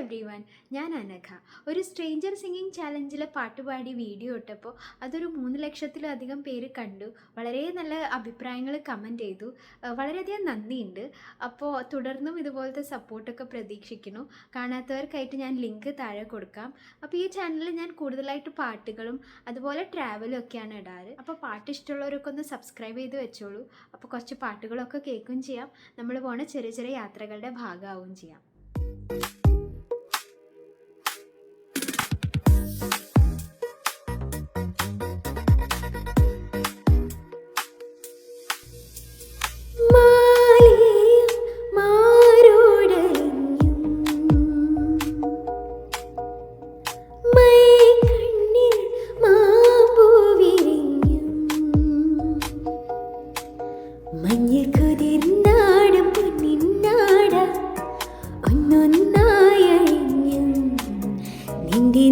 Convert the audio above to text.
Every one, ഞാൻ അനഘ. ഒരു stranger singing ചാലഞ്ചിൽ പാട്ടുപാടി വീഡിയോ ഇട്ടപ്പോൾ അതൊരു 3 ലക്ഷത്തിലധികം പേര് കണ്ടു. വളരെ നല്ല അഭിപ്രായങ്ങൾ കമൻറ്റ് ചെയ്തു. വളരെയധികം നന്ദിയുണ്ട്. അപ്പോൾ തുടർന്നും ഇതുപോലത്തെ സപ്പോർട്ടൊക്കെ പ്രതീക്ഷിക്കുന്നു. കാണാത്തവർക്കായിട്ട് ഞാൻ ലിങ്ക് താഴെ കൊടുക്കാം. അപ്പോൾ ഈ ചാനലിൽ ഞാൻ കൂടുതലായിട്ട് പാട്ടുകളും അതുപോലെ ട്രാവലും ഒക്കെയാണ് ഇടാറ്. അപ്പോൾ പാട്ട് ഇഷ്ടമുള്ളവരൊക്കെ ഒന്ന് സബ്സ്ക്രൈബ് ചെയ്ത് വെച്ചോളൂ. അപ്പോൾ കുറച്ച് പാട്ടുകളൊക്കെ കേൾക്കുകയും ചെയ്യാം, നമ്മൾ പോണ ചെറിയ ചെറിയ യാത്രകളുടെ ഭാഗമാവുകയും ചെയ്യാം. മഞ്ഞിൽ കുതിർന്നാടും പൊന്നിന്നാട ഒന്നൊന്നായഴിഞ്ഞും നിന്റെ